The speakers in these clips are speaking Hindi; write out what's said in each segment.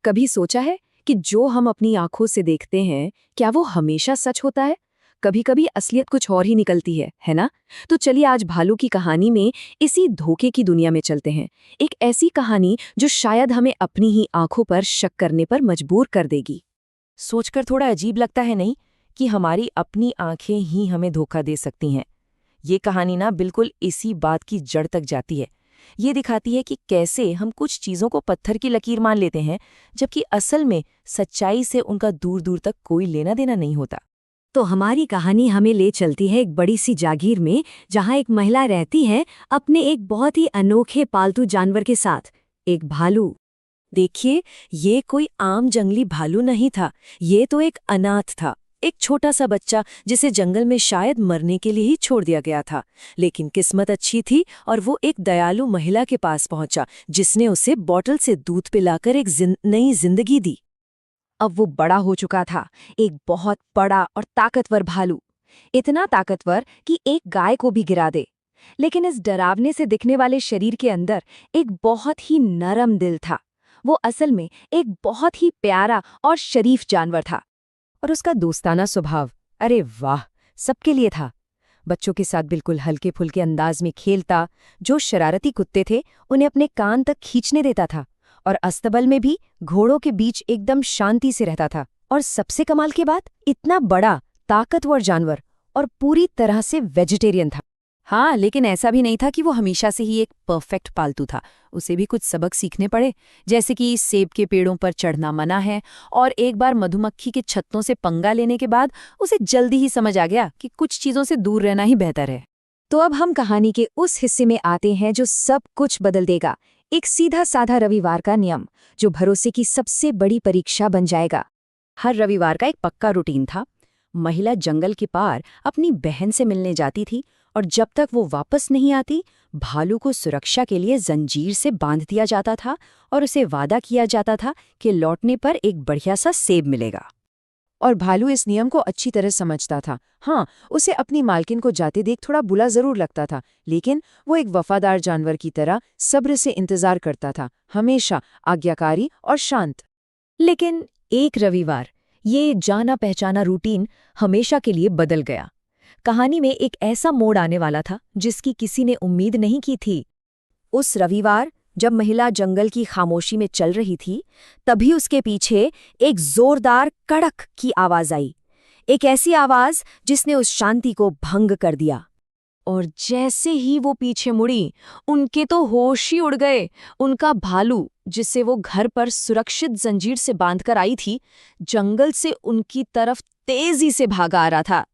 कभी सोचा है कि जो हम अपनी आंखों से देखते हैं, क्या वो हमेशा सच होता है? कभी कभी असलियत कुछ और ही निकलती है ना? तो चलिए आज भालू की कहानी में इसी धोखे की दुनिया में चलते हैं। एक ऐसी कहानी जो शायद हमें अपनी ही आंखों पर शक करने पर मजबूर कर देगी। सोचकर थोड़ा अजीब लगता है नहीं कि हमारी अपनी आंखें ही हमें धोखा दे सकती हैं। ये कहानी ना बिल्कुल इसी बात की जड़ तक जाती है। ये दिखाती है कि कैसे हम कुछ चीज़ों को पत्थर की लकीर मान लेते हैं, जबकि असल में सच्चाई से उनका दूर दूर तक कोई लेना देना नहीं होता। तो हमारी कहानी हमें ले चलती है एक बड़ी सी जागीर में, जहाँ एक महिला रहती है अपने एक बहुत ही अनोखे पालतू जानवर के साथ, एक भालू। देखिए, ये कोई आम जंगली भालू नहीं था। ये तो एक अनाथ था, एक छोटा सा बच्चा जिसे जंगल में शायद मरने के लिए ही छोड़ दिया गया था। लेकिन किस्मत अच्छी थी और वो एक दयालु महिला के पास पहुंचा, जिसने उसे बॉटल से दूध पिलाकर एक नई जिंदगी दी। अब वो बड़ा हो चुका था, एक बहुत बड़ा और ताकतवर भालू, इतना ताकतवर कि एक गाय को भी गिरा दे। लेकिन इस डरावने से दिखने वाले शरीर के अंदर एक बहुत ही नरम दिल था। वो असल में एक बहुत ही प्यारा और शरीफ जानवर था। और उसका दोस्ताना स्वभाव, अरे वाह, सबके लिए था। बच्चों के साथ बिल्कुल हल्के फुल्के अंदाज में खेलता, जो शरारती कुत्ते थे उन्हें अपने कान तक खींचने देता था, और अस्तबल में भी घोड़ों के बीच एकदम शांति से रहता था। और सबसे कमाल की बात, इतना बड़ा ताकतवर जानवर और पूरी तरह से वेजिटेरियन था। हाँ, लेकिन ऐसा भी नहीं था कि वो हमेशा से ही एक परफेक्ट पालतू था। उसे भी कुछ सबक सीखने पड़े, जैसे कि सेब के पेड़ों पर चढ़ना मना है, और एक बार मधुमक्खी के छत्तों से पंगा लेने के बाद उसे जल्दी ही समझ आ गया कि कुछ चीज़ों से दूर रहना ही बेहतर है। तो अब हम कहानी के उस हिस्से में आते हैं जो सब कुछ बदल देगा। एक सीधा साधा रविवार का नियम, जो भरोसे की सबसे बड़ी परीक्षा बन जाएगा। हर रविवार का एक पक्का रूटीन था। महिला जंगल के पार अपनी बहन से मिलने जाती थी, और जब तक वो वापस नहीं आती, भालू को सुरक्षा के लिए जंजीर से बांध दिया जाता था, और उसे वादा किया जाता था कि लौटने पर एक बढ़िया सा सेब मिलेगा। और भालू इस नियम को अच्छी तरह समझता था। हाँ, उसे अपनी मालकिन को जाते देख थोड़ा बुरा जरूर लगता था, लेकिन वो एक वफादार जानवर की तरह सब्र से इंतजार करता था, हमेशा आज्ञाकारी और शांत। लेकिन एक रविवार ये जाना पहचाना रूटीन हमेशा के लिए बदल गया। कहानी में एक ऐसा मोड़ आने वाला था जिसकी किसी ने उम्मीद नहीं की थी। उस रविवार जब महिला जंगल की खामोशी में चल रही थी, तभी उसके पीछे एक जोरदार कड़क की आवाज आई। एक ऐसी आवाज जिसने उस शांति को भंग कर दिया। और जैसे ही वो पीछे मुड़ी, उनके तो होश ही उड़ गए। उनका भालू, जिसे वो घर पर सुरक्षित जंजीर से बांधकर आई थी, जंगल से उनकी तरफ तेजी से भागा आ रहा था।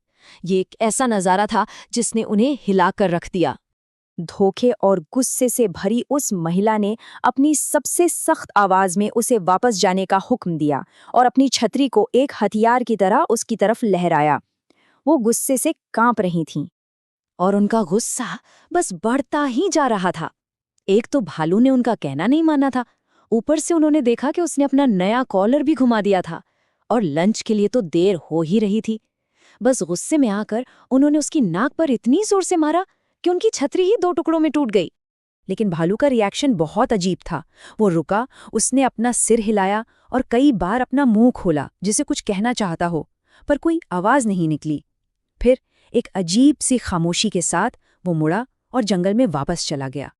ये एक ऐसा नजारा था जिसने उन्हें हिलाकर रख दिया। धोखे और गुस्से से भरी उस महिला ने अपनी सबसे सख्त आवाज में उसे वापस जाने का हुक्म दिया, और अपनी छतरी को एक हथियार की तरह उसकी तरफ लहराया। वो गुस्से से कांप रही थीं, और उनका गुस्सा बस बढ़ता ही जा रहा था। एक तो भालू ने उनका कहना नहीं माना था, ऊपर से उन्होंने देखा कि उसने अपना नया कॉलर भी घुमा दिया था, और लंच के लिए तो देर हो ही रही थी। बस गुस्से में आकर उन्होंने उसकी नाक पर इतनी जोर से मारा कि उनकी छतरी ही 2 टुकड़ों में टूट गई। लेकिन भालू का रिएक्शन बहुत अजीब था। वो रुका, उसने अपना सिर हिलाया और कई बार अपना मुंह खोला, जिसे कुछ कहना चाहता हो, पर कोई आवाज नहीं निकली। फिर एक अजीब सी खामोशी के साथ वो मुड़ा और जंगल में वापस चला गया।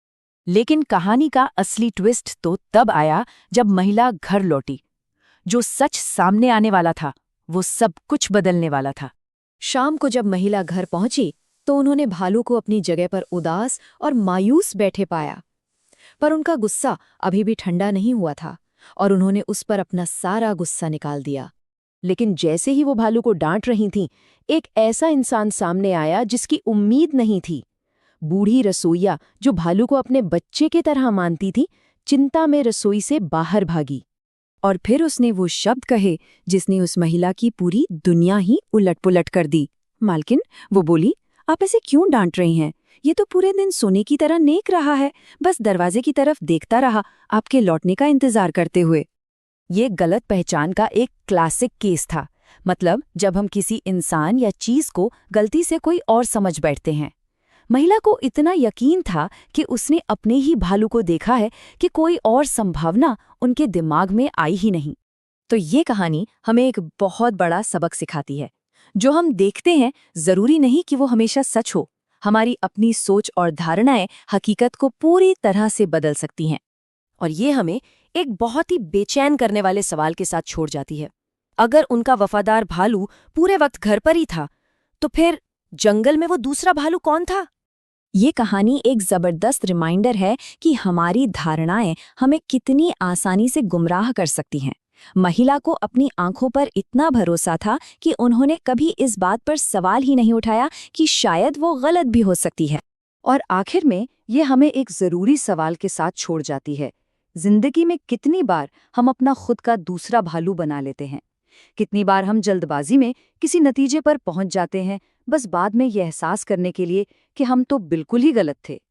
लेकिन कहानी का असली ट्विस्ट तो तब आया जब महिला घर लौटी। जो सच सामने आने वाला था, वो सब कुछ बदलने वाला था। शाम को जब महिला घर पहुंची, तो उन्होंने भालू को अपनी जगह पर उदास और मायूस बैठे पाया। पर उनका गुस्सा अभी भी ठंडा नहीं हुआ था, और उन्होंने उस पर अपना सारा गुस्सा निकाल दिया। लेकिन जैसे ही वो भालू को डांट रही थीं, एक ऐसा इंसान सामने आया जिसकी उम्मीद नहीं थी। बूढ़ी रसोइया, जो भालू को अपने बच्चे की तरह मानती थी, चिंता में रसोई से बाहर भागी। और फिर उसने वो शब्द कहे जिसने उस महिला की पूरी दुनिया ही उलट-पुलट कर दी। मालकिन, वो बोली, आप ऐसे क्यों डांट रही हैं? ये तो पूरे दिन सोने की तरह नेक रहा है, बस दरवाजे की तरफ देखता रहा, आपके लौटने का इंतजार करते हुए। ये गलत पहचान का एक क्लासिक केस था। मतलब जब हम किसी इंसान या चीज को गलती से कोई और समझ बैठते हैं। महिला को इतना यकीन था कि उसने अपने ही भालू को देखा है कि कोई और संभावना उनके दिमाग में आई ही नहीं। तो ये कहानी हमें एक बहुत बड़ा सबक सिखाती है। जो हम देखते हैं जरूरी नहीं कि वो हमेशा सच हो। हमारी अपनी सोच और धारणाएं हकीकत को पूरी तरह से बदल सकती हैं। और ये हमें एक बहुत ही बेचैन करने वाले सवाल के साथ छोड़ जाती है। अगर उनका वफादार भालू पूरे वक्त घर पर ही था, तो फिर जंगल में वो दूसरा भालू कौन था? ये कहानी एक जबरदस्त रिमाइंडर है कि हमारी धारणाएं हमें कितनी आसानी से गुमराह कर सकती हैं। महिला को अपनी आंखों पर इतना भरोसा था कि उन्होंने कभी इस बात पर सवाल ही नहीं उठाया कि शायद वो गलत भी हो सकती है। और आखिर में ये हमें एक ज़रूरी सवाल के साथ छोड़ जाती है। जिंदगी में कितनी बार हम अपना खुद का दूसरा भालू बना लेते हैं? कितनी बार हम जल्दबाजी में किसी नतीजे पर पहुंच जाते हैं, बस बाद में ये एहसास करने के लिए कि हम तो बिल्कुल ही गलत थे।